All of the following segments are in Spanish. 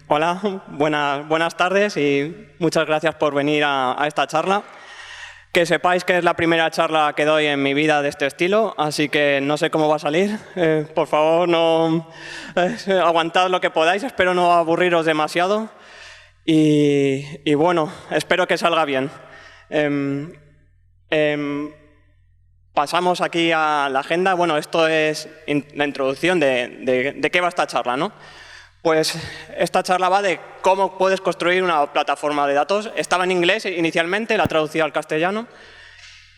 Hola, buenas tardes y muchas gracias por venir a esta charla. Que sepáis que es la primera charla que doy en mi vida de este estilo, así que no sé cómo va a salir. Por favor, no aguantad lo que podáis, espero no aburriros demasiado. Y bueno, espero que salga bien. Pasamos aquí a la agenda. Bueno, esto es la introducción de qué va esta charla, ¿no? Pues esta charla va de cómo puedes construir una plataforma de datos. Estaba en inglés inicialmente, la he traducido al castellano.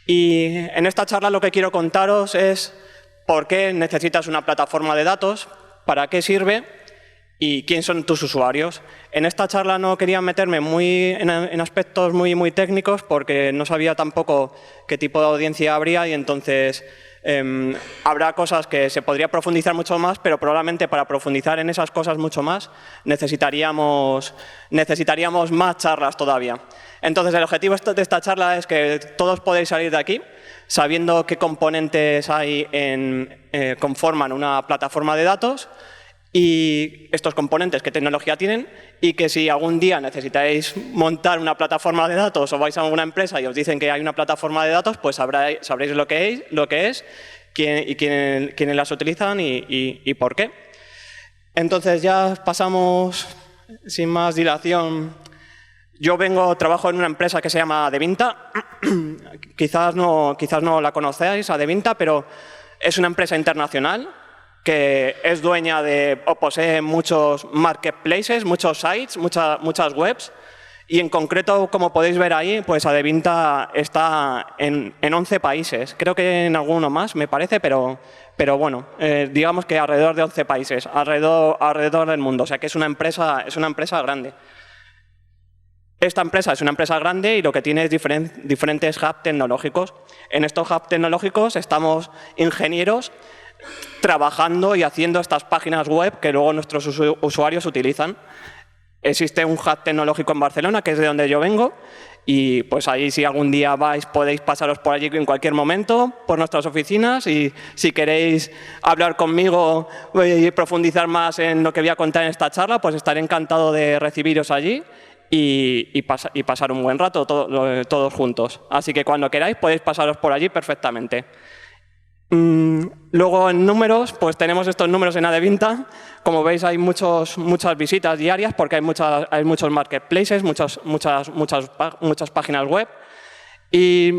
Y en esta charla lo que quiero contaros es por qué necesitas una plataforma de datos, para qué sirve y quién son tus usuarios. En esta charla no quería meterme en aspectos muy técnicos porque no sabía tampoco qué tipo de audiencia habría y entonces habrá cosas que se podría profundizar mucho más, pero probablemente para profundizar en esas cosas mucho más necesitaríamos más charlas todavía. Entonces, el objetivo de esta charla es que todos podéis salir de aquí sabiendo qué componentes hay conforman una plataforma de datos y estos componentes qué tecnología tienen, y que si algún día necesitáis montar una plataforma de datos o vais a una empresa y os dicen que hay una plataforma de datos, pues sabréis lo que es, quiénes las utilizan y por qué. Entonces ya pasamos, sin más dilación. Yo trabajo en una empresa que se llama Adevinta. Quizás no la conocéis, Adevinta, pero es una empresa internacional que es dueña o posee muchos marketplaces, muchos sites, muchas webs. Y en concreto, como podéis ver ahí, pues Adevinta está en 11 países. Creo que en alguno más, me parece, pero bueno, digamos que alrededor de 11 países, alrededor del mundo. O sea que es una empresa grande. Esta empresa es una empresa grande y lo que tiene es diferentes hubs tecnológicos. En estos hubs tecnológicos estamos ingenieros trabajando y haciendo estas páginas web que luego nuestros usuarios utilizan. Existe un hub tecnológico en Barcelona, que es de donde yo vengo, y pues ahí si algún día vais podéis pasaros por allí en cualquier momento, por nuestras oficinas, y si queréis hablar conmigo y profundizar más en lo que voy a contar en esta charla, pues estaré encantado de recibiros allí y pasar un buen rato todos juntos. Así que cuando queráis podéis pasaros por allí perfectamente. Luego en números, pues tenemos estos números en Adevinta. Como veis hay muchas visitas diarias porque hay muchos marketplaces, muchas páginas web. Y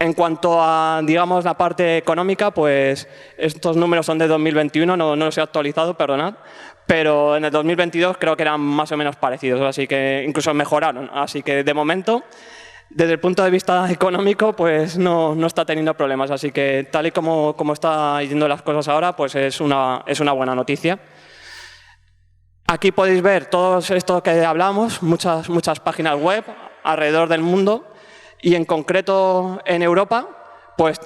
en cuanto a, digamos, la parte económica, pues estos números son de 2021, no los he actualizado, perdonad. Pero en el 2022 creo que eran más o menos parecidos, así que incluso mejoraron. Así que de momento, desde el punto de vista económico, pues no está teniendo problemas. Así que tal y como están yendo las cosas ahora, pues es una buena noticia. Aquí podéis ver todo esto que hablamos, muchas páginas web alrededor del mundo y en concreto en Europa, pues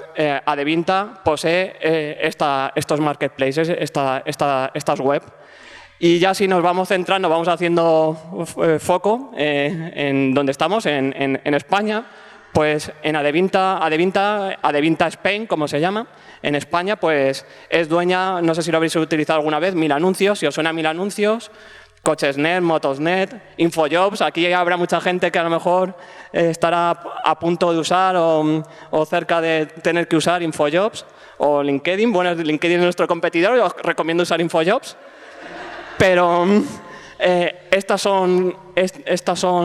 Adevinta posee estos marketplaces, estas web. Y ya si nos vamos centrando, vamos haciendo foco en donde estamos, en España, pues en Adevinta Spain, como se llama, en España, pues es dueña, no sé si lo habéis utilizado alguna vez, Mil Anuncios, si os suena Mil Anuncios, Cochesnet, Motosnet, Infojobs. Aquí habrá mucha gente que a lo mejor estará a punto de usar o cerca de tener que usar Infojobs o LinkedIn. Bueno, LinkedIn es nuestro competidor y os recomiendo usar Infojobs. Pero estas son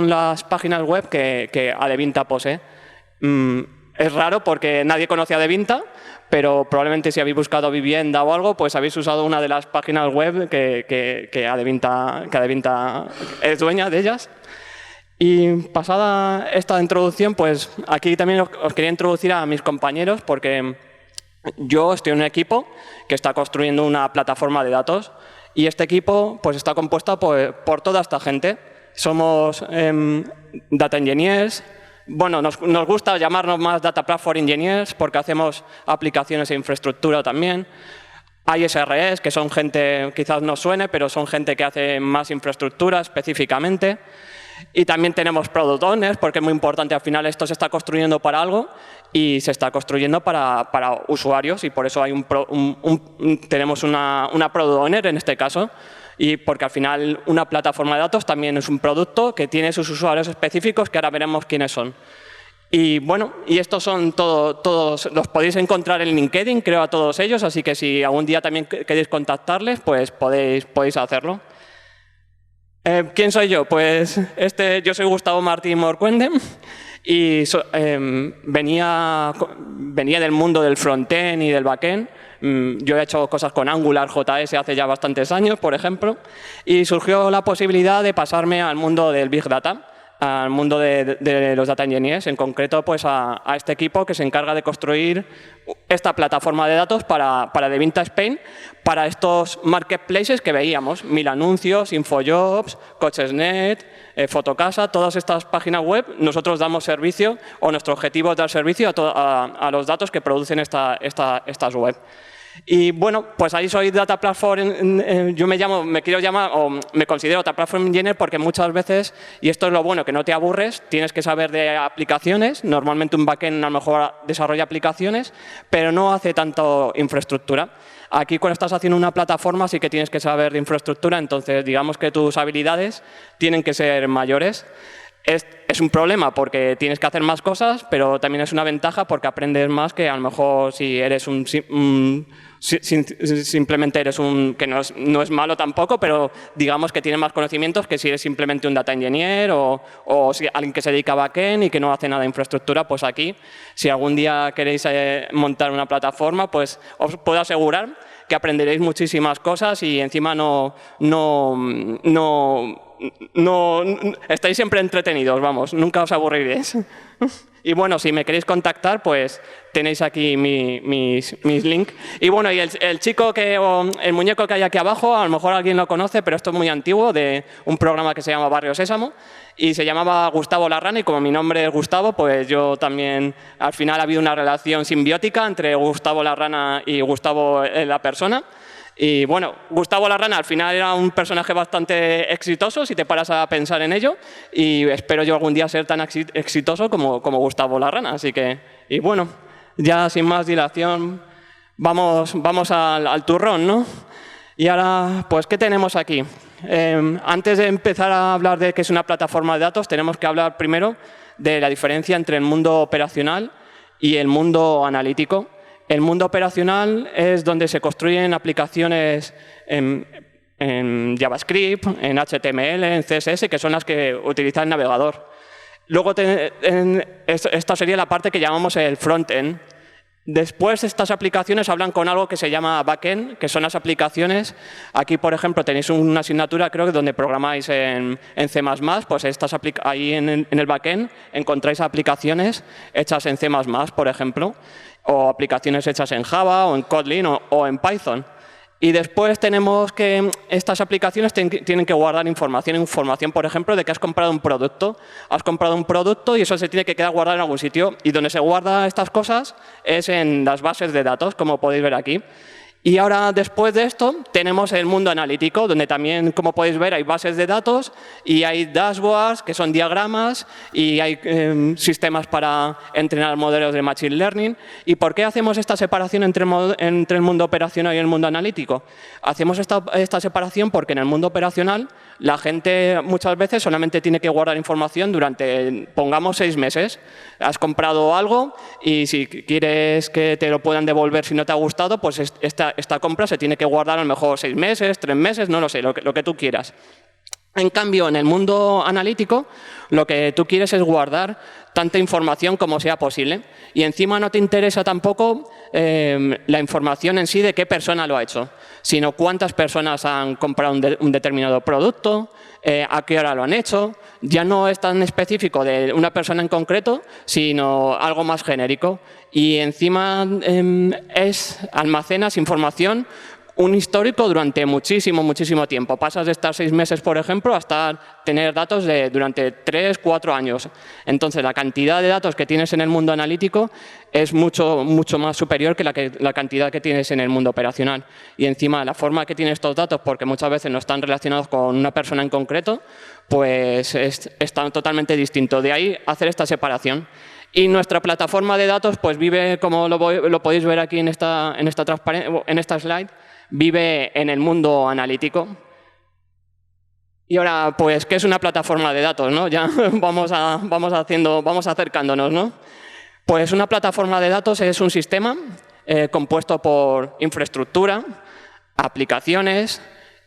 las páginas web que Adevinta posee. Es raro porque nadie conoce a Adevinta, pero probablemente si habéis buscado vivienda o algo, pues habéis usado una de las páginas web que Adevinta es dueña de ellas. Y pasada esta introducción, pues aquí también os quería introducir a mis compañeros porque yo estoy en un equipo que está construyendo una plataforma de datos. Y este equipo pues, está compuesto por toda esta gente. Somos data engineers. Bueno, nos gusta llamarnos más data platform engineers porque hacemos aplicaciones e infraestructura también. Hay SREs, que son gente, quizás no suene, pero son gente que hace más infraestructura específicamente. Y también tenemos product owners, porque es muy importante, al final esto se está construyendo para algo y se está construyendo para usuarios y por eso hay tenemos una product owner en este caso Y porque al final una plataforma de datos también es un producto que tiene sus usuarios específicos que ahora veremos quiénes son. Y bueno, y estos son todos, los podéis encontrar en LinkedIn, creo, a todos ellos, así que si algún día también queréis contactarles, pues podéis hacerlo. ¿Quién soy yo? Pues yo soy Gustavo Martín Morcuende y venía del mundo del frontend y del backend. Yo he hecho cosas con Angular, JS hace ya bastantes años, por ejemplo, y surgió la posibilidad de pasarme al mundo del Big Data, al mundo de los data engineers, en concreto pues a este equipo que se encarga de construir esta plataforma de datos para Devinta Spain, para estos marketplaces que veíamos, 1000 anuncios, Infojobs, Cochesnet, Fotocasa, todas estas páginas web. Nosotros damos servicio, o nuestro objetivo es dar servicio a los datos que producen estas web. Y bueno, pues ahí soy Data Platform, yo me quiero llamar, o me considero Data Platform Engineer porque muchas veces, y esto es lo bueno, que no te aburres, tienes que saber de aplicaciones. Normalmente un backend a lo mejor desarrolla aplicaciones, pero no hace tanto infraestructura. Aquí cuando estás haciendo una plataforma sí que tienes que saber de infraestructura, entonces digamos que tus habilidades tienen que ser mayores. Es un problema porque tienes que hacer más cosas, pero también es una ventaja porque aprendes más que a lo mejor si eres simplemente eres que no es malo tampoco, pero digamos que tienes más conocimientos que si eres simplemente un data engineer o si alguien que se dedica a backend y que no hace nada de infraestructura. Pues aquí, si algún día queréis montar una plataforma, pues os puedo asegurar que aprenderéis muchísimas cosas y encima no estáis siempre entretenidos, vamos, nunca os aburriréis. Y bueno, si me queréis contactar, pues tenéis aquí mis links. Y bueno, y el chico el muñeco que hay aquí abajo, a lo mejor alguien lo conoce, pero esto es muy antiguo, de un programa que se llama Barrio Sésamo, y se llamaba Gustavo Larrana, y como mi nombre es Gustavo, pues yo también, al final ha habido una relación simbiótica entre Gustavo Larrana y Gustavo la persona. Y bueno, Gustavo Larrana al final era un personaje bastante exitoso, si te paras a pensar en ello, y espero yo algún día ser tan exitoso como Gustavo Larrana. Así que, y bueno, ya sin más dilación, vamos al turrón, ¿no? Y ahora, pues, ¿qué tenemos aquí? Antes de empezar a hablar de qué es una plataforma de datos, tenemos que hablar primero de la diferencia entre el mundo operacional y el mundo analítico. El mundo operacional es donde se construyen aplicaciones en JavaScript, en HTML, en CSS, que son las que utiliza el navegador. Luego, esta sería la parte que llamamos el frontend. Después, estas aplicaciones hablan con algo que se llama backend, que son las aplicaciones. Aquí, por ejemplo, tenéis una asignatura, creo que donde programáis en C++, pues ahí en el backend encontráis aplicaciones hechas en C++, por ejemplo, o aplicaciones hechas en Java o en Kotlin o en Python. Y después tenemos que estas aplicaciones tienen que guardar información, por ejemplo, de que has comprado un producto. Has comprado un producto y eso se tiene que quedar guardado en algún sitio. Y donde se guardan estas cosas es en las bases de datos, como podéis ver aquí. Y ahora, después de esto, tenemos el mundo analítico, donde también, como podéis ver, hay bases de datos y hay dashboards, que son diagramas, y hay sistemas para entrenar modelos de Machine Learning. ¿Y por qué hacemos esta separación entre el mundo operacional y el mundo analítico? Hacemos esta separación porque en el mundo operacional la gente muchas veces solamente tiene que guardar información durante, pongamos, 6 meses. Has comprado algo y si quieres que te lo puedan devolver si no te ha gustado, pues esta compra se tiene que guardar a lo mejor 6 meses, 3 meses, no lo sé, lo que tú quieras. En cambio, en el mundo analítico, lo que tú quieres es guardar tanta información como sea posible. Y encima no te interesa tampoco la información en sí de qué persona lo ha hecho, sino cuántas personas han comprado un determinado producto, a qué hora lo han hecho. Ya no es tan específico de una persona en concreto, sino algo más genérico. Y encima almacenas información, un histórico durante muchísimo tiempo. Pasas de estar 6 meses, por ejemplo, hasta tener datos durante 3, 4 años. Entonces, la cantidad de datos que tienes en el mundo analítico es mucho más superior que la cantidad que tienes en el mundo operacional. Y encima, la forma que tienes estos datos, porque muchas veces no están relacionados con una persona en concreto, pues está totalmente distinto. De ahí hacer esta separación. Y nuestra plataforma de datos pues vive, como lo podéis ver aquí en esta slide, vive en el mundo analítico. Y ahora, pues, ¿qué es una plataforma de datos, ¿no? Ya vamos acercándonos, ¿no? Pues una plataforma de datos es un sistema compuesto por infraestructura, aplicaciones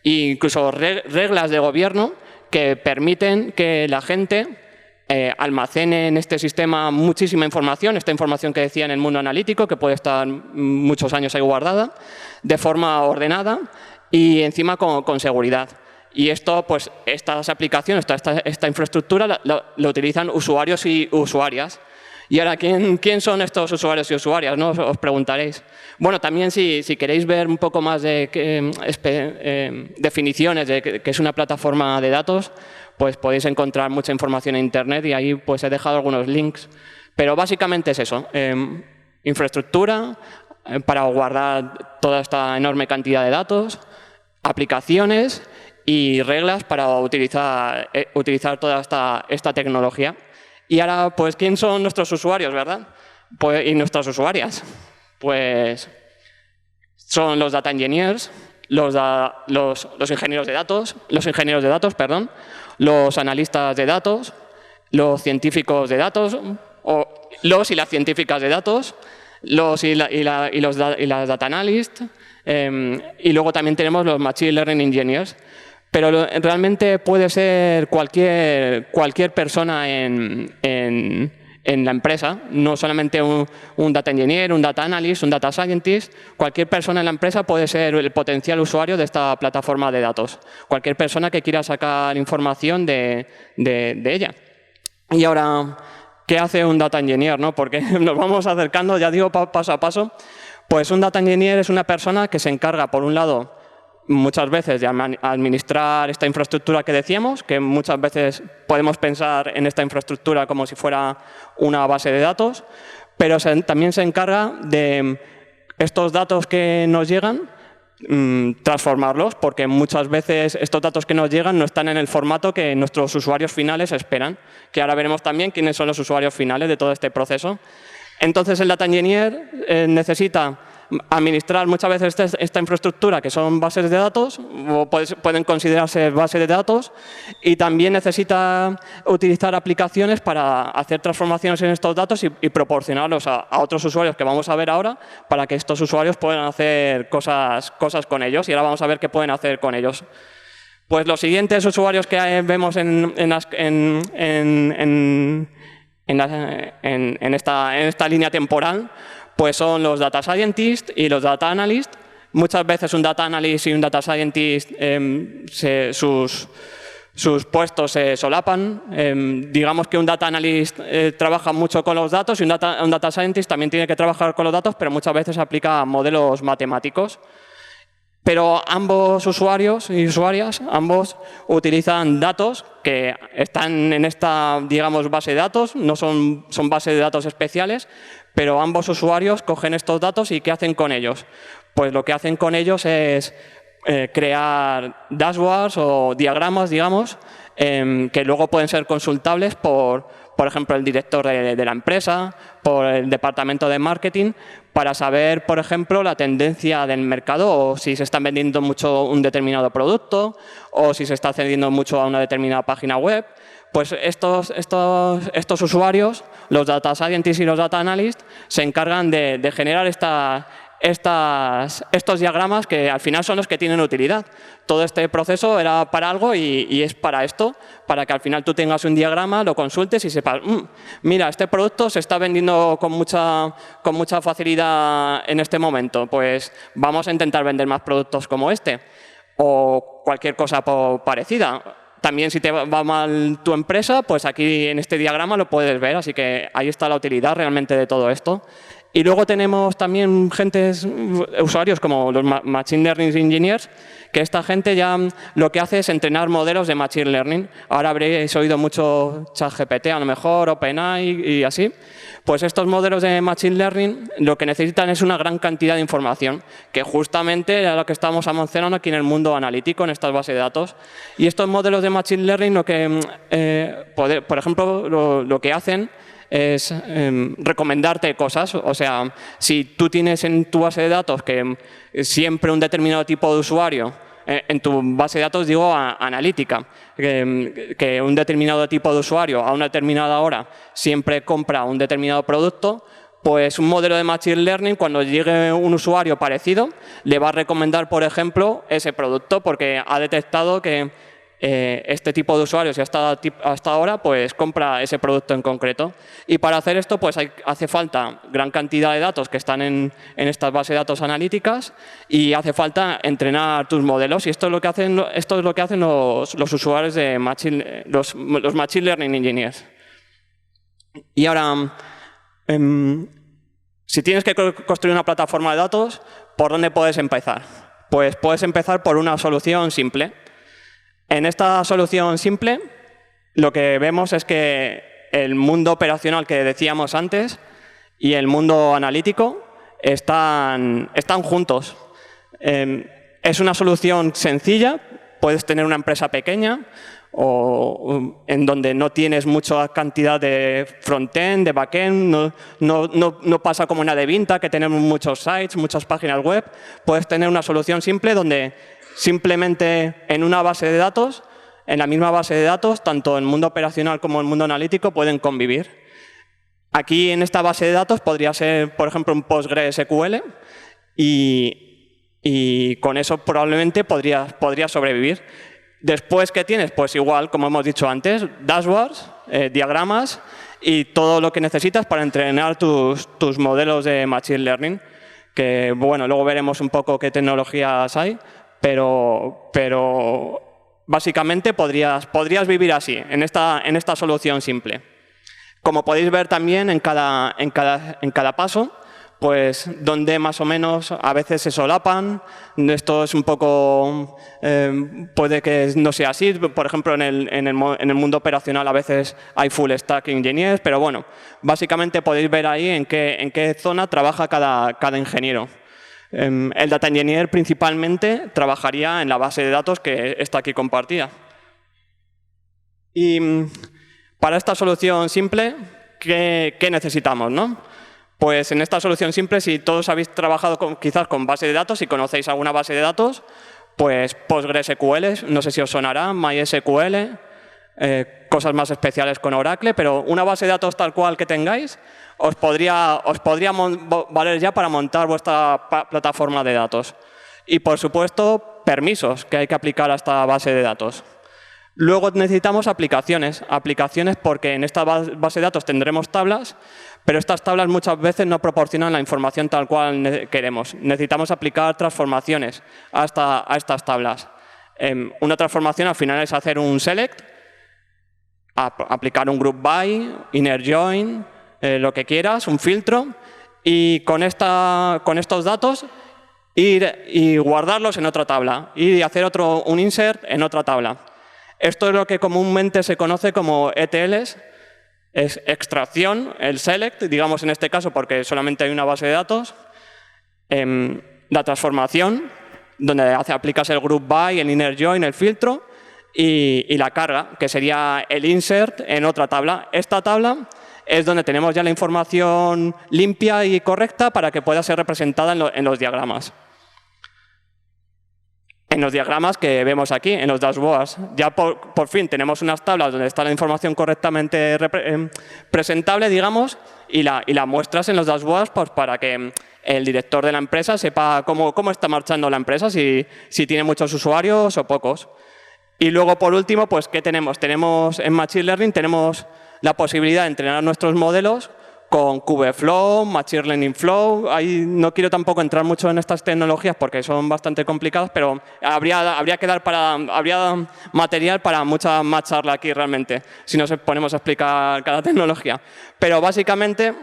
e incluso reglas de gobierno que permiten que la gente almacene en este sistema muchísima información, esta información que decía en el mundo analítico, que puede estar muchos años ahí guardada, de forma ordenada y encima con seguridad. Y esto, pues, estas aplicaciones, esta infraestructura lo utilizan usuarios y usuarias. Y ahora, ¿quién son estos usuarios y usuarias, no? Os preguntaréis. Bueno, también si queréis ver un poco más de definiciones de qué es una plataforma de datos, pues podéis encontrar mucha información en Internet y ahí pues he dejado algunos links. Pero básicamente es eso, infraestructura para guardar toda esta enorme cantidad de datos, aplicaciones y reglas para utilizar toda esta tecnología. Y ahora, pues, ¿quién son nuestros usuarios, verdad? Pues, y nuestras usuarias. Pues son los data engineers, los ingenieros de datos, los analistas de datos, los científicos de datos, o los y las científicas de datos, las data analysts, y luego también tenemos los machine learning engineers. Pero realmente puede ser cualquier persona en la empresa, no solamente un data engineer, un data analyst, un data scientist. Cualquier persona en la empresa puede ser el potencial usuario de esta plataforma de datos. Cualquier persona que quiera sacar información de ella. Y ahora, ¿qué hace un data engineer, no? Porque nos vamos acercando, ya digo, paso a paso. Pues un data engineer es una persona que se encarga, por un lado, muchas veces de administrar esta infraestructura que decíamos, que muchas veces podemos pensar en esta infraestructura como si fuera una base de datos, pero también se encarga de estos datos que nos llegan, transformarlos, porque muchas veces estos datos que nos llegan no están en el formato que nuestros usuarios finales esperan, que ahora veremos también quiénes son los usuarios finales de todo este proceso. Entonces, el data engineer necesita administrar muchas veces esta infraestructura, que son bases de datos, o pueden considerarse bases de datos, y también necesita utilizar aplicaciones para hacer transformaciones en estos datos y proporcionarlos a otros usuarios que vamos a ver ahora, para que estos usuarios puedan hacer cosas con ellos, y ahora vamos a ver qué pueden hacer con ellos. Pues los siguientes usuarios que vemos en esta línea temporal, pues son los data scientists y los data analysts. Muchas veces un data analyst y un data scientist, sus puestos se solapan. Digamos que un data analyst trabaja mucho con los datos y un data scientist también tiene que trabajar con los datos, pero muchas veces aplica modelos matemáticos. Pero ambos usuarios y usuarias, ambos utilizan datos que están en esta, digamos, base de datos, no son bases de datos especiales, pero ambos usuarios cogen estos datos y ¿qué hacen con ellos? Pues lo que hacen con ellos es crear dashboards o diagramas, digamos, que luego pueden ser consultables por ejemplo, el director de la empresa, por el departamento de marketing, para saber, por ejemplo, la tendencia del mercado, o si se está vendiendo mucho un determinado producto, o si se está cediendo mucho a una determinada página web. Pues estos usuarios, los data scientists y los data analysts, se encargan de generar estos diagramas que al final son los que tienen utilidad. Todo este proceso era para algo y es para esto, para que al final tú tengas un diagrama, lo consultes y sepas, mira, este producto se está vendiendo con mucha facilidad en este momento, pues vamos a intentar vender más productos como este o cualquier cosa parecida. También si te va mal tu empresa, pues aquí en este diagrama lo puedes ver, así que ahí está la utilidad realmente de todo esto. Y luego tenemos también usuarios como los Machine Learning Engineers, que esta gente ya lo que hace es entrenar modelos de Machine Learning. Ahora habréis oído mucho ChatGPT, a lo mejor, OpenAI y así. Pues estos modelos de Machine Learning lo que necesitan es una gran cantidad de información, que justamente era lo que estamos mencionando aquí en el mundo analítico, en estas bases de datos. Y estos modelos de Machine Learning, por ejemplo, lo que hacen es recomendarte cosas. O sea, si tú tienes en tu base de datos que siempre un determinado tipo de usuario en tu base de datos digo analítica, que un determinado tipo de usuario a una determinada hora siempre compra un determinado producto, pues un modelo de Machine Learning, cuando llegue un usuario parecido, le va a recomendar, por ejemplo, ese producto porque ha detectado que este tipo de usuarios y hasta ahora pues compra ese producto en concreto. Y para hacer esto pues hace falta gran cantidad de datos que están en estas bases de datos analíticas y hace falta entrenar tus modelos. Y esto es lo que hacen los usuarios de los Machine Learning Engineers. Y ahora, si tienes que construir una plataforma de datos, ¿por dónde puedes empezar? Pues puedes empezar por una solución simple. En esta solución simple, lo que vemos es que el mundo operacional que decíamos antes y el mundo analítico están juntos. Es una solución sencilla, puedes tener una empresa pequeña o en donde no tienes mucha cantidad de front-end, de back-end, no pasa como una de Vinta, que tenemos muchos sites, muchas páginas web. Puedes tener una solución simple donde simplemente en una base de datos, en la misma base de datos, tanto el mundo operacional como el mundo analítico pueden convivir. Aquí en esta base de datos podría ser, por ejemplo, un PostgreSQL y con eso probablemente podría sobrevivir. Después, ¿qué tienes? Pues igual, como hemos dicho antes, dashboards, diagramas y todo lo que necesitas para entrenar tus modelos de Machine Learning. Que, bueno, luego veremos un poco qué tecnologías hay, pero básicamente podrías vivir así, en esta solución simple. Como podéis ver también en cada paso, pues donde más o menos a veces se solapan. Esto es un poco, puede que no sea así. Por ejemplo, en el mundo operacional a veces hay full stack engineers, pero bueno, básicamente podéis ver ahí en qué zona trabaja cada ingeniero. El data engineer principalmente trabajaría en la base de datos que está aquí compartida. Y para esta solución simple, ¿qué necesitamos, no? Pues en esta solución simple, si todos habéis trabajado quizás con base de datos y conocéis alguna base de datos, pues PostgreSQL, no sé si os sonará, MySQL, cosas más especiales con Oracle, pero una base de datos tal cual que tengáis os podría valer ya para montar vuestra plataforma de datos. Y, por supuesto, permisos que hay que aplicar a esta base de datos. Luego necesitamos aplicaciones porque en esta base de datos tendremos tablas, pero estas tablas muchas veces no proporcionan la información tal cual queremos. Necesitamos aplicar transformaciones a estas tablas. Una transformación al final es hacer un select, aplicar un group by, inner join, lo que quieras, un filtro, y con estos datos ir y guardarlos en otra tabla y hacer un insert en otra tabla. Esto es lo que comúnmente se conoce como ETLs, es extracción, el select, digamos en este caso porque solamente hay una base de datos, la transformación, donde aplicas el group by, el inner join, el filtro, y la carga, que sería el insert en otra tabla. Esta tabla es donde tenemos ya la información limpia y correcta para que pueda ser representada en los diagramas. En los diagramas que vemos aquí, en los dashboards, ya por fin tenemos unas tablas donde está la información correctamente presentable, digamos, y la muestras en los dashboards pues, para que el director de la empresa sepa cómo está marchando la empresa, si tiene muchos usuarios o pocos. Y luego, por último, pues ¿qué tenemos? En Machine Learning tenemos la posibilidad de entrenar nuestros modelos con Kubeflow, Machine Learning Flow. Ahí no quiero tampoco entrar mucho en estas tecnologías porque son bastante complicadas, pero habría material para mucha más charla aquí realmente, si nos ponemos a explicar cada tecnología. Pero básicamente,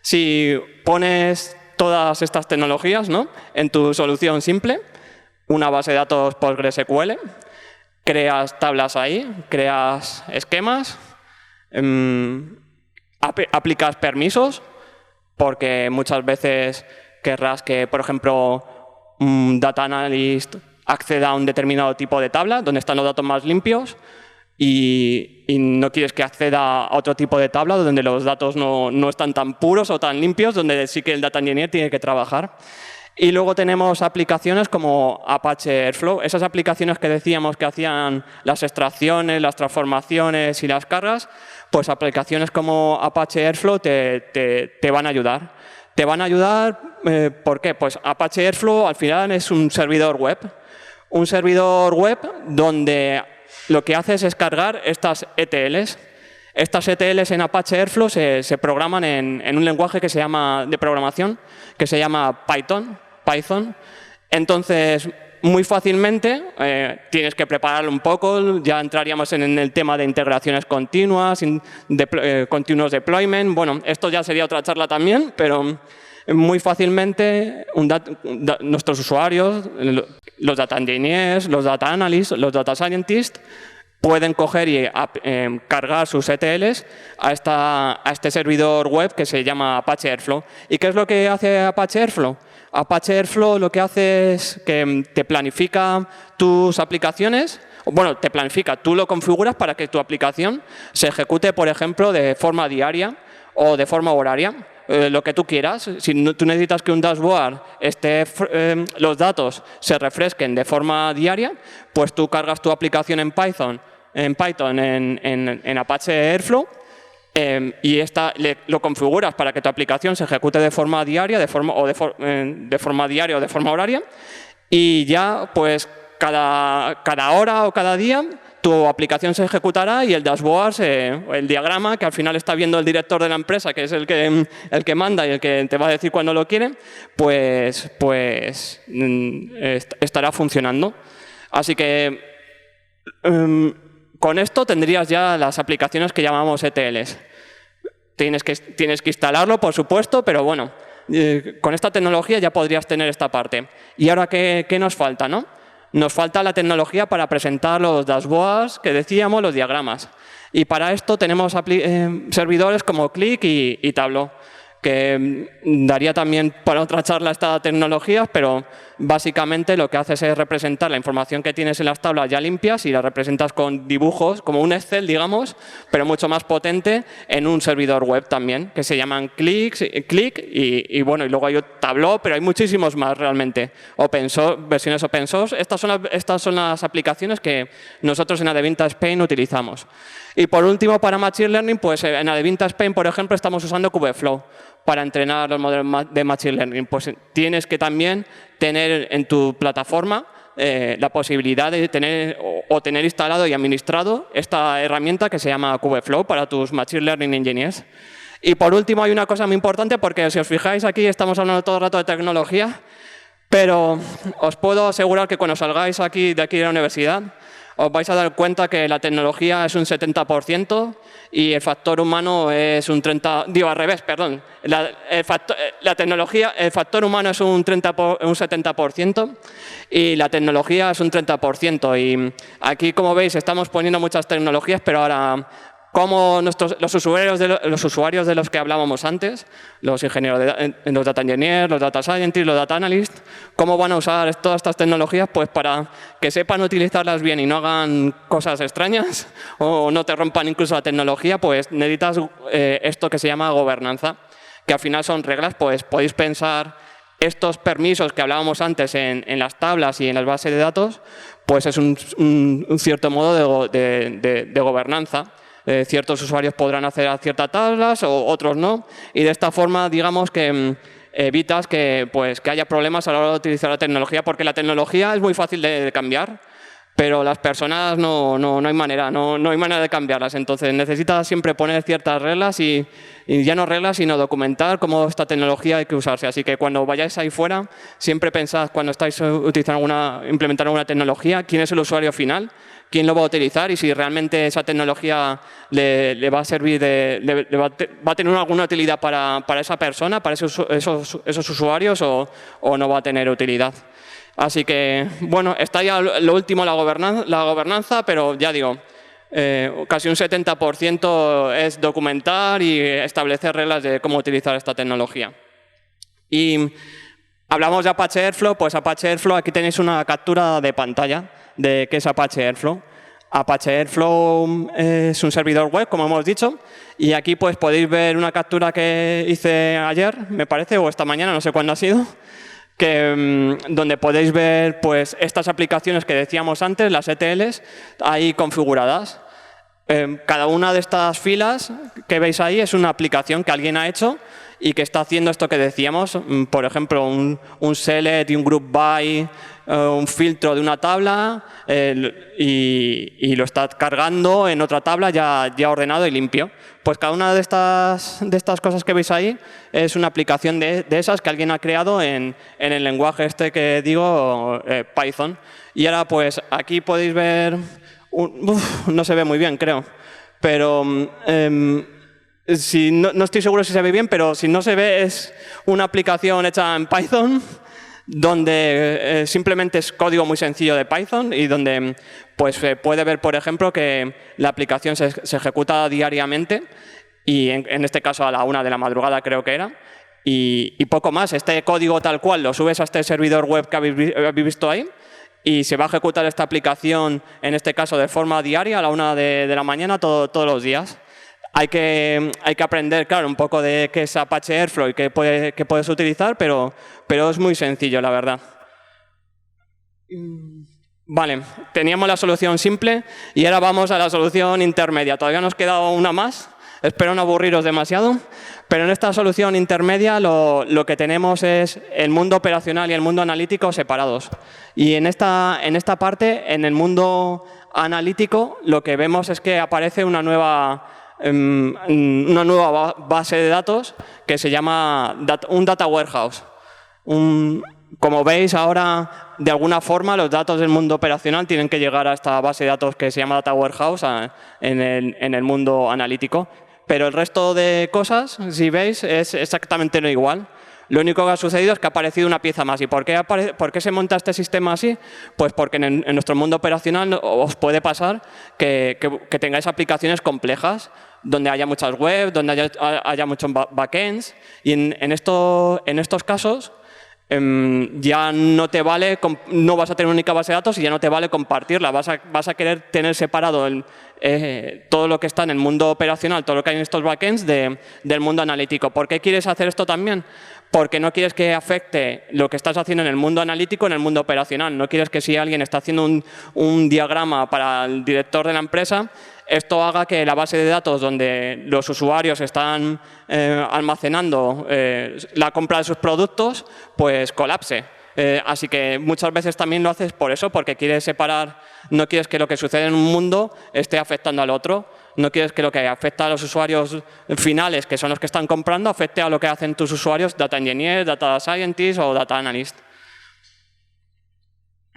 si pones todas estas tecnologías, ¿no?, en tu solución simple, una base de datos PostgreSQL, creas tablas ahí, creas esquemas, aplicas permisos, porque muchas veces querrás que, por ejemplo, un data analyst acceda a un determinado tipo de tabla, donde están los datos más limpios, y no quieres que acceda a otro tipo de tabla donde los datos no están tan puros o tan limpios, donde sí que el data engineer tiene que trabajar. Y luego tenemos aplicaciones como Apache Airflow, esas aplicaciones que decíamos que hacían las extracciones, las transformaciones y las cargas, pues aplicaciones como Apache Airflow te van a ayudar. Te van a ayudar, ¿por qué? Pues Apache Airflow al final es un servidor web. Un servidor web donde lo que hace es cargar estas ETLs. Estas ETLs en Apache Airflow se programan en un lenguaje que se llama, de programación que se llama Python. Entonces, muy fácilmente, tienes que prepararlo un poco, ya entraríamos en el tema de integraciones continuas, continuous deployment. Bueno, esto ya sería otra charla también, pero muy fácilmente nuestros usuarios, los data engineers, los data analysts, los data scientists, pueden coger y cargar sus ETLs a este servidor web que se llama Apache Airflow. ¿Y qué es lo que hace Apache Airflow? Apache Airflow lo que hace es que te planifica tus aplicaciones. Bueno, te planifica, tú lo configuras para que tu aplicación se ejecute, por ejemplo, de forma diaria o de forma horaria. Lo que tú quieras. Si tú necesitas que un dashboard los datos se refresquen de forma diaria, pues tú cargas tu aplicación en Python en Apache Airflow y lo configuras para que tu aplicación se ejecute de forma diaria, de forma diaria o de forma horaria, y ya pues cada hora o cada día tu aplicación se ejecutará y el dashboard, el diagrama, que al final está viendo el director de la empresa, que es el que manda y el que te va a decir cuándo lo quiere, pues estará funcionando. Así que con esto tendrías ya las aplicaciones que llamamos ETLs. Tienes que instalarlo, por supuesto, pero bueno, con esta tecnología ya podrías tener esta parte. ¿Y ahora qué nos falta, no? Nos falta la tecnología para presentar los dashboards que decíamos, los diagramas. Y para esto tenemos servidores como Qlik y Tableau, que daría también para otra charla esta tecnología, pero básicamente lo que haces es representar la información que tienes en las tablas ya limpias y la representas con dibujos, como un Excel, digamos, pero mucho más potente en un servidor web también, que se llaman Qlik y bueno, y luego hay Tableau, pero hay muchísimos más realmente. Versiones open source. Estas son las aplicaciones que nosotros en Adevinta Spain utilizamos. Y por último, para Machine Learning, pues en Adevinta Spain, por ejemplo, estamos usando Kubeflow para entrenar los modelos de Machine Learning. Pues tienes que también tener en tu plataforma la posibilidad de tener instalado y administrado esta herramienta que se llama Kubeflow para tus Machine Learning Engineers. Y por último, hay una cosa muy importante, porque si os fijáis aquí estamos hablando todo el rato de tecnología, pero os puedo asegurar que cuando salgáis de aquí de la universidad, os vais a dar cuenta que la tecnología es un 70% y el factor humano es un 30%. Digo, al revés, perdón. El factor humano es un 70% y la tecnología es un 30%. Y aquí, como veis, estamos poniendo muchas tecnologías, pero ahora, como los usuarios de los que hablábamos antes, los ingenieros, los data engineers, los data scientists, los data analysts, ¿cómo van a usar todas estas tecnologías? Pues para que sepan utilizarlas bien y no hagan cosas extrañas o no te rompan incluso la tecnología, pues necesitas esto que se llama gobernanza, que al final son reglas. Pues podéis pensar estos permisos que hablábamos antes en las tablas y en las bases de datos, pues es un cierto modo de gobernanza. Ciertos usuarios podrán acceder a ciertas tablas o otros no, y de esta forma, digamos que evitas que haya problemas a la hora de utilizar la tecnología, porque la tecnología es muy fácil de cambiar, pero las personas no hay manera de cambiarlas. Entonces necesitas siempre poner ciertas reglas y ya no reglas, sino documentar cómo esta tecnología hay que usarse. Así que cuando vayáis ahí fuera, siempre pensad cuando estáis implementando alguna tecnología, quién es el usuario final, quién lo va a utilizar y si realmente esa tecnología le va a servir, va a tener alguna utilidad para esa persona, para esos usuarios o no va a tener utilidad. Así que, bueno, está ya lo último, la gobernanza, pero ya digo, casi un 70% es documentar y establecer reglas de cómo utilizar esta tecnología. Y hablamos de Apache Airflow, pues Apache Airflow, aquí tenéis una captura de pantalla de qué es Apache Airflow. Apache Airflow es un servidor web, como hemos dicho, y aquí pues podéis ver una captura que hice ayer, me parece, o esta mañana, no sé cuándo ha sido, donde podéis ver pues, estas aplicaciones que decíamos antes, las ETLs, ahí configuradas. Cada una de estas filas que veis ahí es una aplicación que alguien ha hecho y que está haciendo esto que decíamos, por ejemplo, un select y un group by, un filtro de una tabla y lo está cargando en otra tabla ya ordenado y limpio. Pues cada una de estas cosas que veis ahí es una aplicación de esas que alguien ha creado en el lenguaje este que digo, Python. Y ahora pues aquí podéis ver, no se ve muy bien creo, pero no estoy seguro si se ve bien, pero si no se ve es una aplicación hecha en Python donde simplemente es código muy sencillo de Python y donde pues, puede ver, por ejemplo, que la aplicación se ejecuta diariamente y en este caso a la 1 de la madrugada creo que era y poco más. Este código tal cual lo subes a este servidor web que habéis visto ahí y se va a ejecutar esta aplicación, en este caso de forma diaria a la 1 de la mañana todos los días. Hay que aprender, claro, un poco de qué es Apache Airflow y qué puedes utilizar, pero es muy sencillo, la verdad. Vale, teníamos la solución simple y ahora vamos a la solución intermedia. Todavía nos queda una más, espero no aburriros demasiado, pero en esta solución intermedia lo que tenemos es el mundo operacional y el mundo analítico separados. Y en esta parte, en el mundo analítico, lo que vemos es que aparece una nueva base de datos que se llama un data warehouse. Como veis ahora, de alguna forma, los datos del mundo operacional tienen que llegar a esta base de datos que se llama data warehouse en el mundo analítico. Pero el resto de cosas, si veis, es exactamente lo igual. Lo único que ha sucedido es que ha aparecido una pieza más. ¿Y por qué se monta este sistema así? Pues porque en nuestro mundo operacional os puede pasar que tengáis aplicaciones complejas, donde haya muchas webs, donde haya muchos backends. Y en estos casos ya no te vale, no vas a tener una única base de datos y ya no te vale compartirla. Vas a querer tener separado todo lo que está en el mundo operacional, todo lo que hay en estos backends del mundo analítico. ¿Por qué quieres hacer esto también? Porque no quieres que afecte lo que estás haciendo en el mundo analítico en el mundo operacional. No quieres que si alguien está haciendo un diagrama para el director de la empresa, esto haga que la base de datos donde los usuarios están almacenando la compra de sus productos, pues colapse. Así que muchas veces también lo haces por eso, porque quieres separar, no quieres que lo que sucede en un mundo esté afectando al otro. No quieres que lo que afecta a los usuarios finales, que son los que están comprando, afecte a lo que hacen tus usuarios, data engineers, data scientists o data analysts.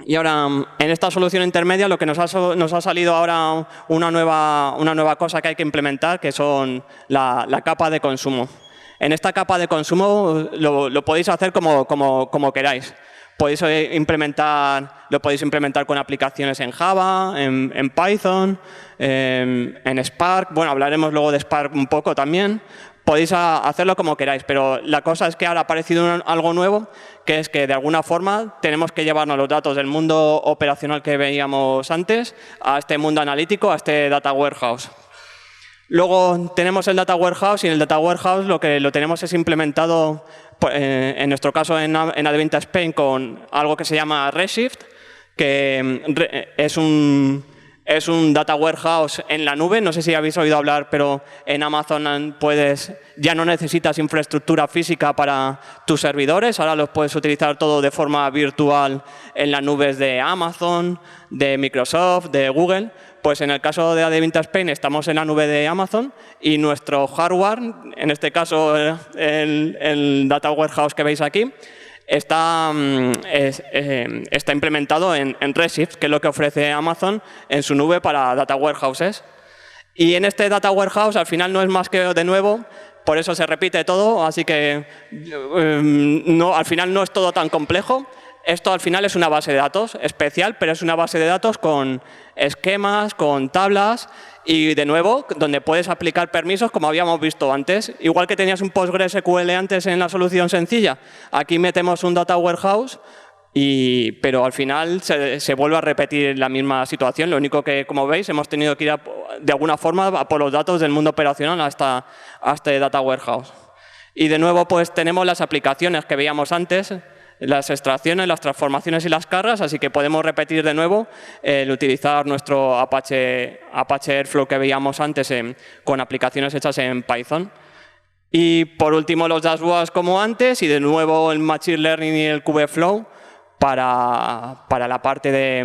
Y ahora, en esta solución intermedia, lo que nos ha salido ahora una nueva cosa que hay que implementar, que son la capa de consumo. En esta capa de consumo lo podéis hacer como queráis. Lo podéis implementar con aplicaciones en Java, en Python, en Spark. Bueno, hablaremos luego de Spark un poco también. Podéis hacerlo como queráis, pero la cosa es que ahora ha aparecido algo nuevo, que es que de alguna forma tenemos que llevarnos los datos del mundo operacional que veíamos antes a este mundo analítico, a este data warehouse. Luego tenemos el data warehouse y en el data warehouse lo que lo tenemos es implementado, en nuestro caso en Adevinta Spain, con algo que se llama Redshift, que es un data warehouse en la nube. No sé si habéis oído hablar, pero en Amazon ya no necesitas infraestructura física para tus servidores. Ahora los puedes utilizar todo de forma virtual en las nubes de Amazon, de Microsoft, de Google. Pues en el caso de Adevinta Spain estamos en la nube de Amazon y nuestro hardware, en este caso el data warehouse que veis aquí, está implementado en Redshift, que es lo que ofrece Amazon en su nube para data warehouses. Y en este data warehouse al final no es más que de nuevo, por eso se repite todo, así que al final no es todo tan complejo. Esto al final es una base de datos especial, pero es una base de datos con esquemas, con tablas y, de nuevo, donde puedes aplicar permisos como habíamos visto antes. Igual que tenías un PostgreSQL antes en la solución sencilla, aquí metemos un data warehouse, pero al final se vuelve a repetir la misma situación. Lo único que, como veis, hemos tenido que ir de alguna forma a por los datos del mundo operacional hasta este data warehouse. Y de nuevo pues tenemos las aplicaciones que veíamos antes. las extracciones, las transformaciones y las cargas, así que podemos repetir de nuevo el utilizar nuestro Apache Airflow que veíamos antes con aplicaciones hechas en Python. Y por último los dashboards como antes y de nuevo el Machine Learning y el Kubeflow para la parte de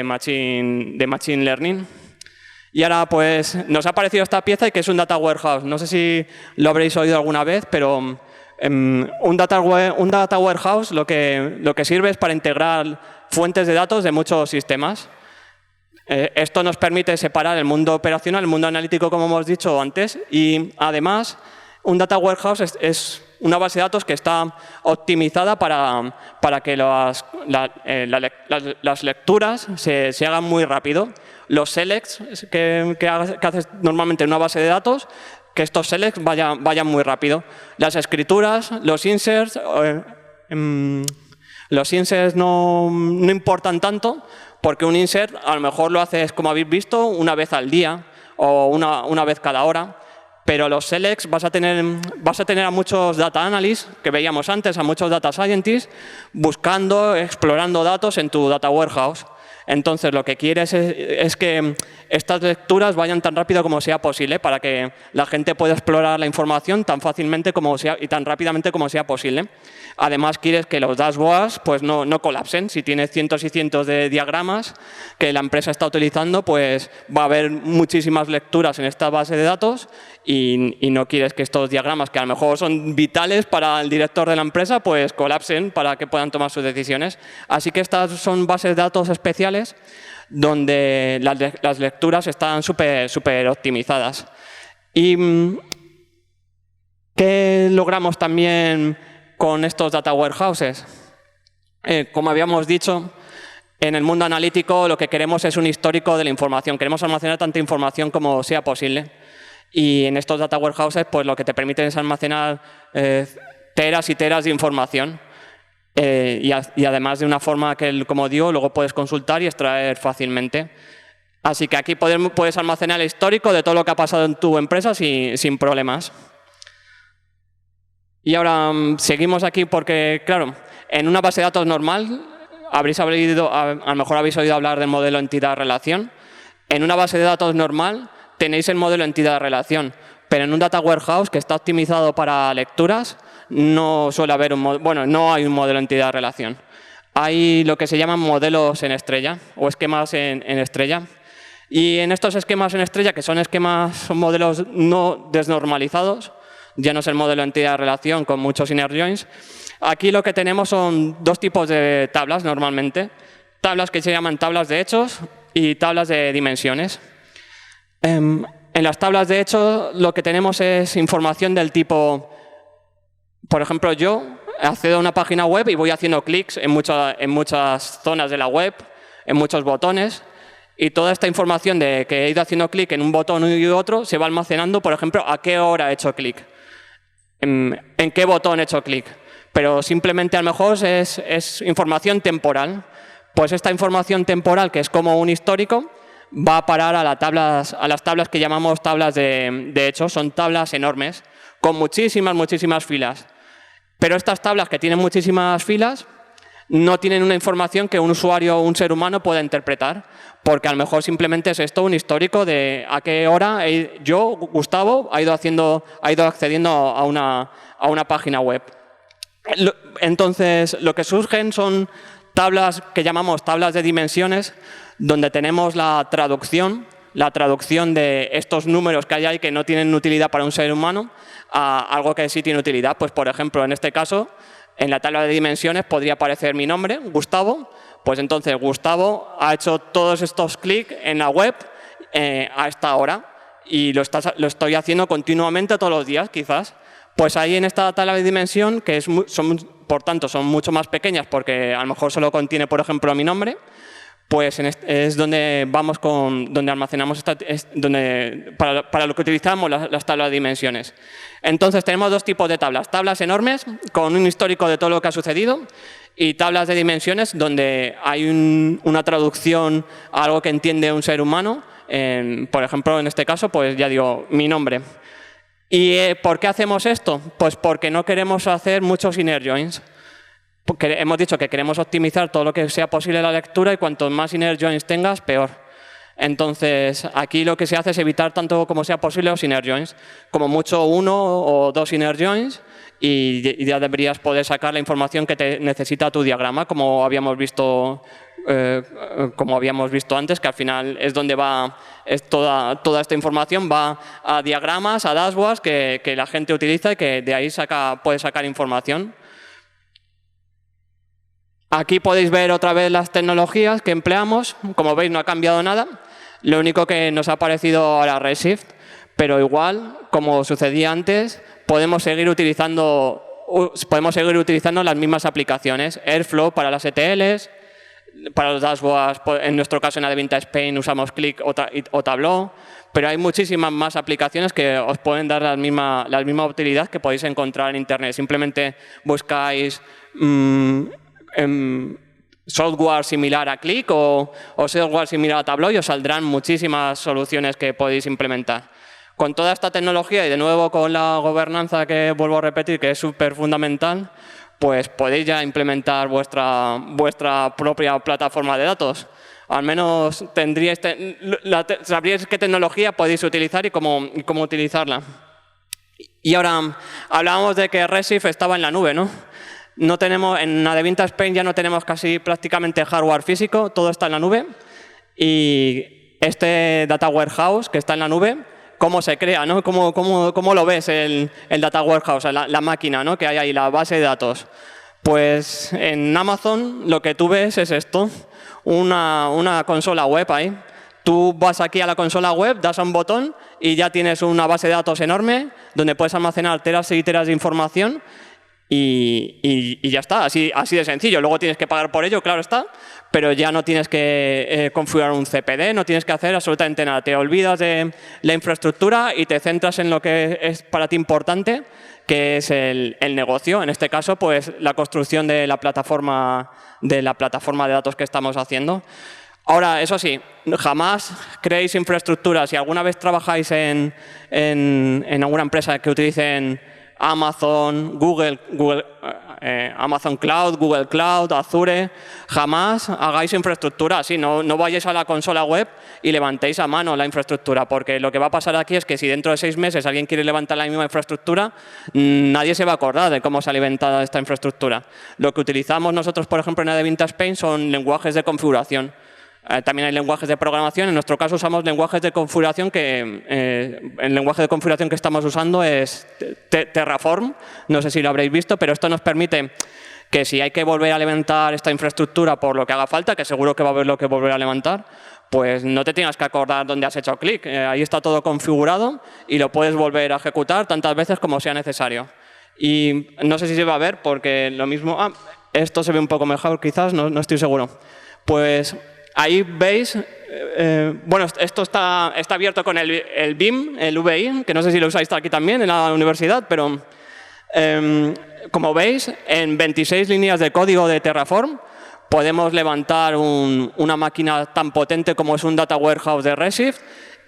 Machine Learning. Y ahora pues nos ha aparecido esta pieza y que es un Data Warehouse. No sé si lo habréis oído alguna vez, pero un data Warehouse lo que sirve es para integrar fuentes de datos de muchos sistemas. Esto nos permite separar el mundo operacional, el mundo analítico, como hemos dicho antes, y además un Data Warehouse es una base de datos que está optimizada para que las lecturas se hagan muy rápido. Los selects que haces normalmente en una base de datos, que estos selects vayan muy rápido. Las escrituras, los inserts no importan tanto porque un insert a lo mejor lo haces, como habéis visto, una vez al día o una vez cada hora. Pero los selects vas a tener a muchos data analysts, que veíamos antes, a muchos data scientists, buscando, explorando datos en tu data warehouse. Entonces, lo que quieres es que estas lecturas vayan tan rápido como sea posible para que la gente pueda explorar la información tan fácilmente y tan rápidamente como sea posible. Además, quieres que los dashboards pues, no colapsen. Si tienes cientos y cientos de diagramas que la empresa está utilizando, pues va a haber muchísimas lecturas en esta base de datos y no quieres que estos diagramas, que a lo mejor son vitales para el director de la empresa, pues colapsen para que puedan tomar sus decisiones. Así que estas son bases de datos especiales donde las lecturas están súper optimizadas. ¿Y qué logramos también con estos data warehouses? Como habíamos dicho, en el mundo analítico lo que queremos es un histórico de la información. Queremos almacenar tanta información como sea posible. Y en estos data warehouses pues, lo que te permiten es almacenar teras y teras de información. Y además de una forma que, como digo, luego puedes consultar y extraer fácilmente. Así que aquí puedes almacenar el histórico de todo lo que ha pasado en tu empresa sin problemas. Y ahora seguimos aquí porque, claro, en una base de datos normal, a lo mejor habéis oído hablar del modelo entidad-relación. En una base de datos normal tenéis el modelo entidad-relación, pero en un data warehouse que está optimizado para lecturas, no suele haber no hay un modelo entidad-relación. Hay lo que se llaman modelos en estrella o esquemas en estrella. Y en estos esquemas en estrella, que son modelos no desnormalizados, ya no es el modelo entidad-relación con muchos inner joins, aquí lo que tenemos son dos tipos de tablas normalmente. Tablas que se llaman tablas de hechos y tablas de dimensiones. En las tablas de hechos lo que tenemos es información del tipo, por ejemplo, yo accedo a una página web y voy haciendo clics en muchas zonas de la web, en muchos botones, y toda esta información de que he ido haciendo clic en un botón y otro se va almacenando, por ejemplo, a qué hora he hecho clic, en qué botón he hecho clic. Pero simplemente a lo mejor es información temporal. Pues esta información temporal, que es como un histórico, va a parar a las tablas que llamamos tablas de hechos. Son tablas enormes, con muchísimas filas. Pero estas tablas que tienen muchísimas filas no tienen una información que un usuario o un ser humano pueda interpretar, porque a lo mejor simplemente es esto un histórico de a qué hora yo, Gustavo, ha ido accediendo a una página web. Entonces, lo que surgen son tablas que llamamos tablas de dimensiones, donde tenemos la traducción de estos números que hay ahí que no tienen utilidad para un ser humano a algo que sí tiene utilidad. Pues, por ejemplo, en este caso, en la tabla de dimensiones podría aparecer mi nombre, Gustavo. Pues entonces, Gustavo ha hecho todos estos clics en la web a esta hora y lo estoy haciendo continuamente todos los días, quizás. Pues ahí en esta tabla de dimensión, que por tanto son mucho más pequeñas porque a lo mejor solo contiene, por ejemplo, mi nombre, pues es donde vamos donde almacenamos para lo que utilizamos las tablas de dimensiones. Entonces tenemos dos tipos de tablas. Tablas enormes con un histórico de todo lo que ha sucedido y tablas de dimensiones donde hay una traducción a algo que entiende un ser humano. Por ejemplo, en este caso, pues ya digo, mi nombre. ¿Y por qué hacemos esto? Pues porque no queremos hacer muchos inner joins. porque hemos dicho que queremos optimizar todo lo que sea posible la lectura y cuanto más inner joins tengas, peor. Entonces, aquí lo que se hace es evitar tanto como sea posible los inner joins. Como mucho 1 o 2 inner joins y ya deberías poder sacar la información que te necesita tu diagrama, como habíamos visto antes, que al final es donde va toda esta información, va a diagramas, a dashboards que la gente utiliza y que de ahí puede sacar información. Aquí podéis ver otra vez las tecnologías que empleamos. Como veis, no ha cambiado nada. Lo único que nos ha parecido ahora Redshift, pero igual, como sucedía antes, podemos seguir utilizando las mismas aplicaciones. Airflow para las ETLs, para los dashboards, en nuestro caso en Adevinta Spain usamos Qlik o Tableau, pero hay muchísimas más aplicaciones que os pueden dar la misma utilidad que podéis encontrar en Internet. Simplemente buscáis software similar a Qlik o software similar a Tableau y os saldrán muchísimas soluciones que podéis implementar. Con toda esta tecnología y de nuevo con la gobernanza que vuelvo a repetir, que es súper fundamental, pues podéis ya implementar vuestra propia plataforma de datos. Al menos sabríais qué tecnología podéis utilizar y cómo utilizarla. Y ahora hablábamos de que Redshift estaba en la nube, ¿no? En Adevinta Spain ya no tenemos prácticamente hardware físico, todo está en la nube. Y este Data Warehouse que está en la nube, ¿cómo se crea, ¿no? ¿Cómo lo ves el Data Warehouse, la máquina, ¿no? Que hay ahí, la base de datos? Pues en Amazon lo que tú ves es esto, una consola web ahí. Tú vas aquí a la consola web, das a un botón y ya tienes una base de datos enorme donde puedes almacenar teras y teras de información. Y ya está, así de sencillo. Luego tienes que pagar por ello, claro está, pero ya no tienes que configurar un CPD, no tienes que hacer absolutamente nada. Te olvidas de la infraestructura y te centras en lo que es para ti importante, que es el negocio. En este caso, pues la construcción de la plataforma de datos que estamos haciendo. Ahora, eso sí, jamás creéis infraestructura. Si alguna vez trabajáis en alguna empresa que utilicen Amazon, Amazon Cloud, Google Cloud, Azure, jamás hagáis infraestructura así, no vayáis a la consola web y levantéis a mano la infraestructura, porque lo que va a pasar aquí es que si dentro de 6 meses alguien quiere levantar la misma infraestructura, nadie se va a acordar de cómo se ha alimentado esta infraestructura. Lo que utilizamos nosotros, por ejemplo, en Adevinta Spain son lenguajes de configuración. También hay lenguajes de programación. En nuestro caso usamos lenguajes de configuración el lenguaje de configuración que estamos usando es Terraform. No sé si lo habréis visto, pero esto nos permite que si hay que volver a alimentar esta infraestructura por lo que haga falta, que seguro que va a haber lo que volver a levantar, pues no te tengas que acordar dónde has hecho clic. Ahí está todo configurado y lo puedes volver a ejecutar tantas veces como sea necesario. Y no sé si se va a ver porque lo mismo... esto se ve un poco mejor quizás, no estoy seguro. Pues... ahí veis, bueno, esto está abierto con el BIM, el VI, que no sé si lo usáis aquí también en la universidad, pero como veis, en 26 líneas de código de Terraform podemos levantar una máquina tan potente como es un Data Warehouse de Redshift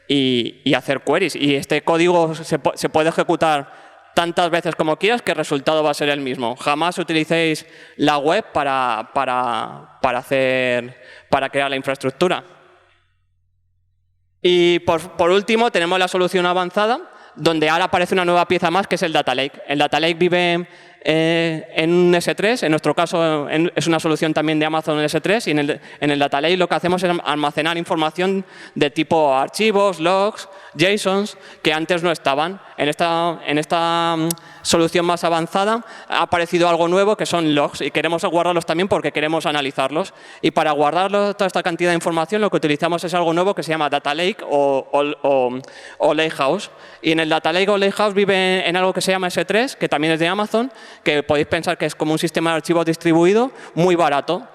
y hacer queries. Y este código se puede ejecutar tantas veces como quieras que el resultado va a ser el mismo. Jamás utilicéis la web para crear la infraestructura. Y por último tenemos la solución avanzada, donde ahora aparece una nueva pieza más que es el Data Lake. El Data Lake vive en un S3, en nuestro caso es una solución también de Amazon S3 y en el Data Lake lo que hacemos es almacenar información de tipo archivos, logs, JSONs, que antes no estaban. En esta solución más avanzada ha aparecido algo nuevo que son logs y queremos guardarlos también porque queremos analizarlos. Y para guardar toda esta cantidad de información lo que utilizamos es algo nuevo que se llama Data Lake o Lakehouse. Y en el Data Lake o Lakehouse vive en algo que se llama S3, que también es de Amazon, que podéis pensar que es como un sistema de archivos distribuido muy barato.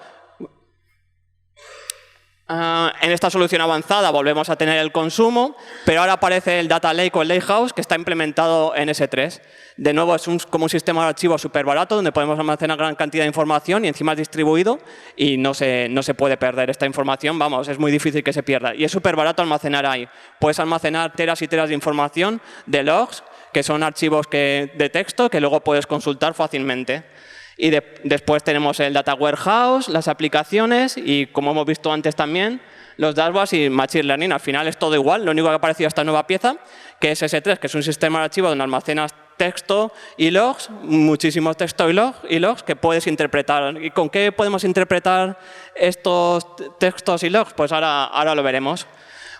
En esta solución avanzada volvemos a tener el consumo, pero ahora aparece el Data Lake o el Lakehouse que está implementado en S3. De nuevo es como un sistema de archivos súper barato donde podemos almacenar gran cantidad de información y encima es distribuido y no se puede perder esta información, vamos, es muy difícil que se pierda. Y es súper barato almacenar ahí. Puedes almacenar teras y teras de información de logs, que son archivos de texto que luego puedes consultar fácilmente. Y después tenemos el Data Warehouse, las aplicaciones y, como hemos visto antes también, los dashboards y Machine Learning. Al final es todo igual, lo único que ha aparecido esta nueva pieza, que es S3, que es un sistema de archivo donde almacenas texto y logs, muchísimos textos y logs que puedes interpretar. ¿Y con qué podemos interpretar estos textos y logs? Pues ahora lo veremos.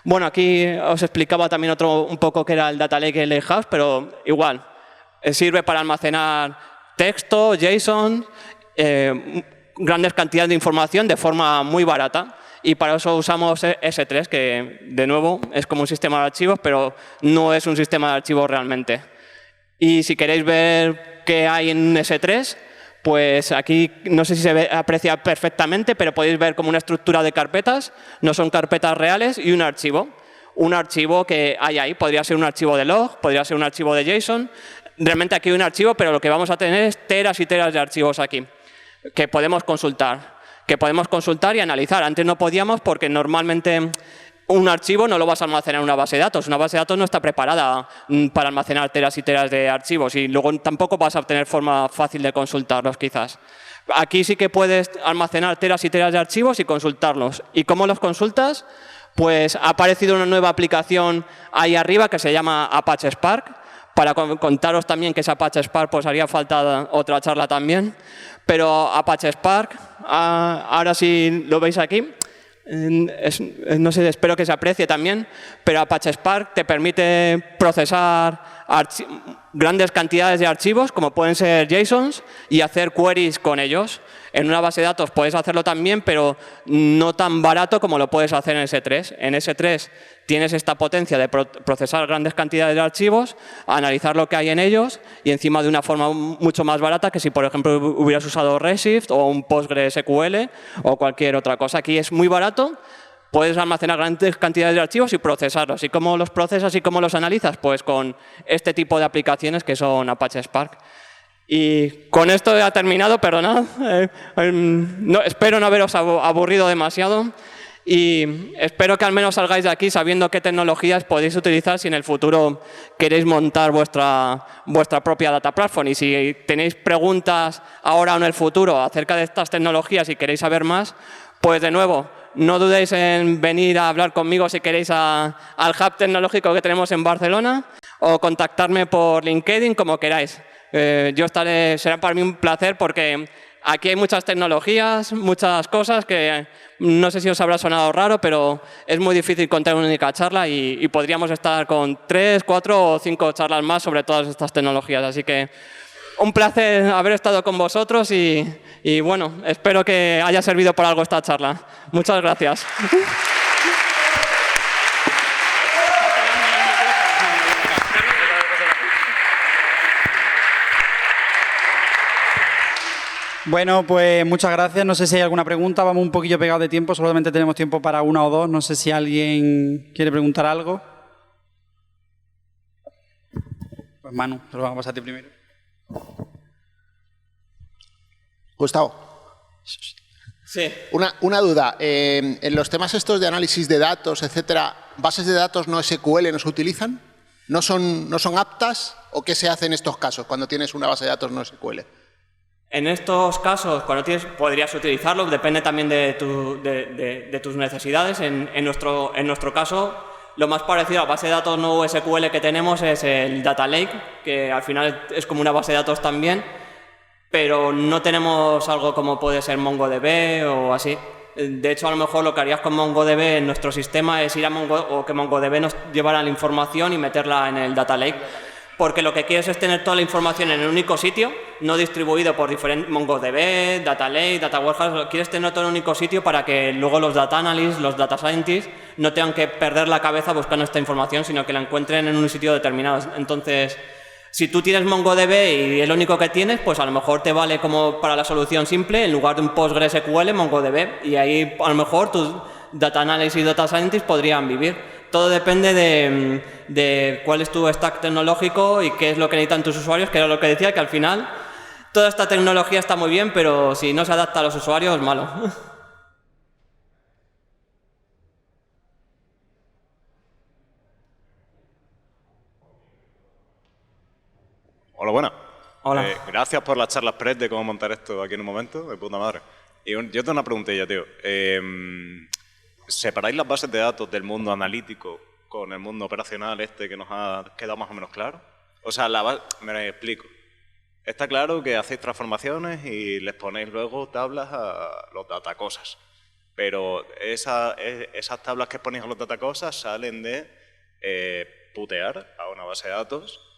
Bueno, aquí os explicaba también un poco qué era el Data Lake y el Lakehouse, pero igual, sirve para almacenar texto, JSON, grandes cantidades de información de forma muy barata. Y para eso usamos S3, que de nuevo es como un sistema de archivos, pero no es un sistema de archivos realmente. Y si queréis ver qué hay en S3, pues aquí no sé si se aprecia perfectamente, pero podéis ver como una estructura de carpetas. No son carpetas reales y un archivo. Un archivo que hay ahí. Podría ser un archivo de log, podría ser un archivo de JSON. Realmente aquí hay un archivo, pero lo que vamos a tener es teras y teras de archivos aquí, que podemos consultar y analizar. Antes no podíamos porque normalmente un archivo no lo vas a almacenar en una base de datos. Una base de datos no está preparada para almacenar teras y teras de archivos y luego tampoco vas a obtener forma fácil de consultarlos quizás. Aquí sí que puedes almacenar teras y teras de archivos y consultarlos. ¿Y cómo los consultas? Pues ha aparecido una nueva aplicación ahí arriba que se llama Apache Spark. Para contaros también que es Apache Spark, pues haría falta otra charla también. Pero Apache Spark, ahora sí lo veis aquí, no sé, espero que se aprecie también, pero Apache Spark te permite procesar grandes cantidades de archivos, como pueden ser JSONs, y hacer queries con ellos. En una base de datos puedes hacerlo también, pero no tan barato como lo puedes hacer en S3. En S3 tienes esta potencia de procesar grandes cantidades de archivos, analizar lo que hay en ellos y encima de una forma mucho más barata que si, por ejemplo, hubieras usado Redshift o un PostgreSQL o cualquier otra cosa. Aquí es muy barato, puedes almacenar grandes cantidades de archivos y procesarlos. ¿Y cómo los procesas y cómo los analizas? Pues con este tipo de aplicaciones que son Apache Spark. Y con esto ya he terminado, perdonad. Espero no haberos aburrido demasiado. Y espero que al menos salgáis de aquí sabiendo qué tecnologías podéis utilizar si en el futuro queréis montar vuestra propia data platform. Y si tenéis preguntas ahora o en el futuro acerca de estas tecnologías y queréis saber más, pues de nuevo, no dudéis en venir a hablar conmigo si queréis al hub tecnológico que tenemos en Barcelona o contactarme por LinkedIn, como queráis. Será para mí un placer porque aquí hay muchas tecnologías, muchas cosas que no sé si os habrá sonado raro, pero es muy difícil contar una única charla y podríamos estar con 3, 4 o 5 charlas más sobre todas estas tecnologías. Así que un placer haber estado con vosotros y bueno, espero que haya servido para algo esta charla. Muchas gracias. Bueno, pues muchas gracias. No sé si hay alguna pregunta. Vamos un poquillo pegados de tiempo. Solamente tenemos tiempo para una o dos. No sé si alguien quiere preguntar algo. Pues Manu, te lo vamos a pasar a ti primero. Gustavo. Sí. Una duda. En los temas estos de análisis de datos, etcétera, ¿bases de datos no SQL no se utilizan? ¿No son aptas? ¿O qué se hace en estos casos cuando tienes una base de datos no SQL? En estos casos, cuando podrías utilizarlo, depende también de tus necesidades. En nuestro caso, lo más parecido a base de datos no SQL que tenemos es el Data Lake, que al final es como una base de datos también, pero no tenemos algo como puede ser MongoDB o así. De hecho, a lo mejor lo que harías con MongoDB en nuestro sistema es ir a o que MongoDB nos llevara la información y meterla en el Data Lake. Porque lo que quieres es tener toda la información en un único sitio, no distribuido por diferentes MongoDB, Data Lake, Data Warehouse. Quieres tener todo en un único sitio para que luego los Data Analysts, los Data Scientists, no tengan que perder la cabeza buscando esta información, sino que la encuentren en un sitio determinado. Entonces, si tú tienes MongoDB y es lo único que tienes, pues a lo mejor te vale como para la solución simple, en lugar de un PostgreSQL, MongoDB. Y ahí a lo mejor tus Data Analysts y Data Scientists podrían vivir. Todo depende de cuál es tu stack tecnológico y qué es lo que necesitan tus usuarios, que era lo que decía, que al final toda esta tecnología está muy bien, pero si no se adapta a los usuarios, es malo. Hola, buena. Hola. Gracias por las charlas press de cómo montar esto aquí en un momento, de puta madre. Y yo tengo una preguntilla, tío. ¿Separáis las bases de datos del mundo analítico con el mundo operacional que nos ha quedado más o menos claro? O sea, me explico. Está claro que hacéis transformaciones y les ponéis luego tablas a los datacosas. Pero esas tablas que ponéis a los datacosas salen de putear a una base de datos,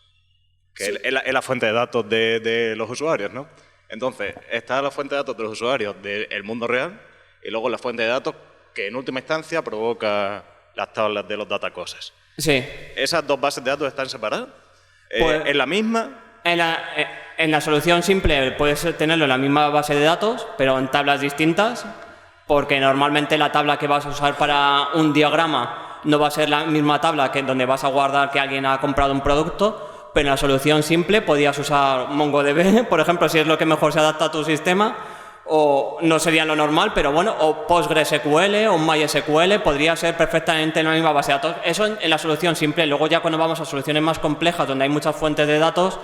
que sí, es la fuente de datos de los usuarios, ¿no? Entonces, está la fuente de datos de los usuarios del mundo real y luego la fuente de datos que en última instancia provoca las tablas de los datacosas. Sí. ¿Esas dos bases de datos están separadas? Pues, ¿En la misma? En la solución simple puedes tenerlo en la misma base de datos, pero en tablas distintas, porque normalmente la tabla que vas a usar para un diagrama no va a ser la misma tabla que donde vas a guardar que alguien ha comprado un producto, pero en la solución simple podías usar MongoDB, por ejemplo, si es lo que mejor se adapta a tu sistema, o no sería lo normal, pero bueno, o PostgreSQL o MySQL podría ser perfectamente en la misma base de datos. Eso en la solución simple. Luego ya cuando vamos a soluciones más complejas, donde hay muchas fuentes de datos,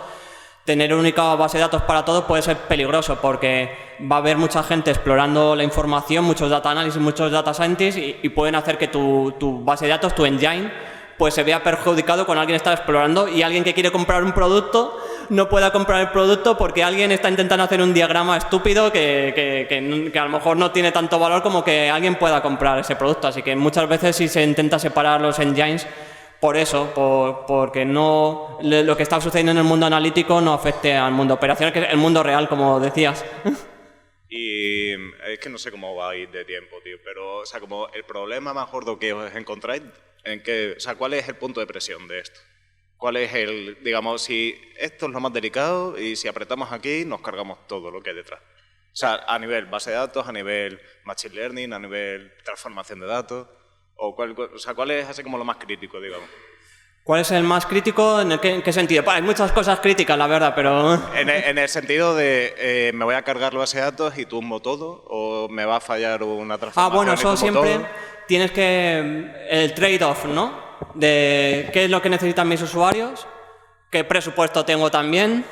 tener única base de datos para todo puede ser peligroso, porque va a haber mucha gente explorando la información, muchos data analysis, muchos data scientists, y pueden hacer que tu base de datos, tu engine, pues se vea perjudicado cuando alguien está explorando y alguien que quiere comprar un producto no pueda comprar el producto porque alguien está intentando hacer un diagrama estúpido que a lo mejor no tiene tanto valor como que alguien pueda comprar ese producto. Así que muchas veces sí se intenta separar los engines por eso, porque no lo que está sucediendo en el mundo analítico no afecte al mundo operacional, que es el mundo real, como decías. Y es que no sé cómo va a ir de tiempo, tío, pero o sea, como el problema más gordo que os encontráis, o sea, ¿cuál es el punto de presión de esto? ¿Cuál es digamos, si esto es lo más delicado y si apretamos aquí nos cargamos todo lo que hay detrás? O sea, a nivel base de datos, a nivel machine learning, a nivel transformación de datos, o sea, ¿cuál es así como lo más crítico, digamos? ¿Cuál es el más crítico? ¿En qué sentido? Hay muchas cosas críticas, la verdad, pero... En el sentido de me voy a cargar la base de datos y tumbo todo, o me va a fallar una transformación. Bueno, eso siempre todo. Tienes que... El trade-off, ¿no? De qué es lo que necesitan mis usuarios, qué presupuesto tengo también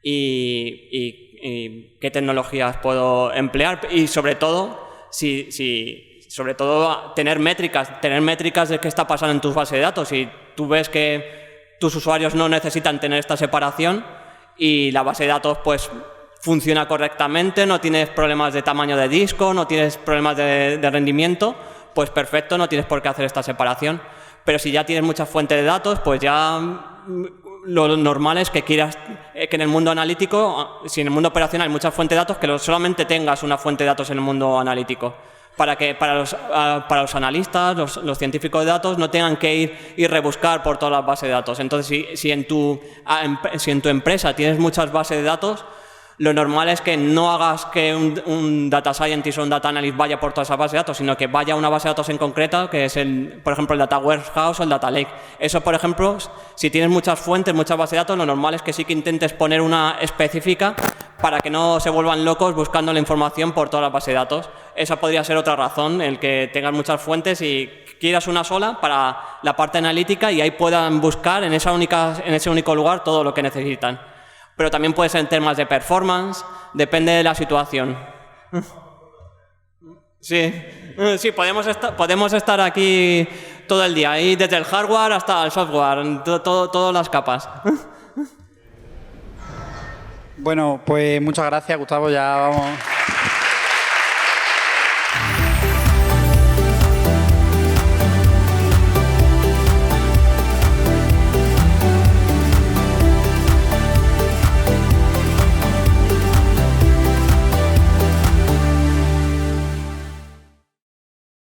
y qué tecnologías puedo emplear y sobre todo, sobre todo tener métricas de qué está pasando en tus bases de datos. Si tú ves que tus usuarios no necesitan tener esta separación y la base de datos pues funciona correctamente, no tienes problemas de tamaño de disco, no tienes problemas de rendimiento, pues perfecto, no tienes por qué hacer esta separación. Pero si ya tienes muchas fuentes de datos, pues ya lo normal es que quieras que en el mundo analítico, si en el mundo operacional hay muchas fuentes de datos, que solamente tengas una fuente de datos en el mundo analítico. Para los analistas, los científicos de datos, no tengan que ir y rebuscar por todas las bases de datos. Entonces, si en tu empresa tienes muchas bases de datos, lo normal es que no hagas que un data scientist o un data analyst vaya por todas esas bases de datos, sino que vaya a una base de datos en concreto, que es, por ejemplo, el data warehouse o el data lake. Eso, por ejemplo, si tienes muchas fuentes, muchas bases de datos, lo normal es que sí que intentes poner una específica para que no se vuelvan locos buscando la información por todas las bases de datos. Esa podría ser otra razón, el que tengas muchas fuentes y quieras una sola para la parte analítica y ahí puedan buscar en ese único lugar todo lo que necesitan. Pero también puede ser en temas de performance, depende de la situación. Sí, podemos estar aquí todo el día, ahí desde el hardware hasta el software, todas las capas. Bueno, pues muchas gracias, Gustavo, ya vamos...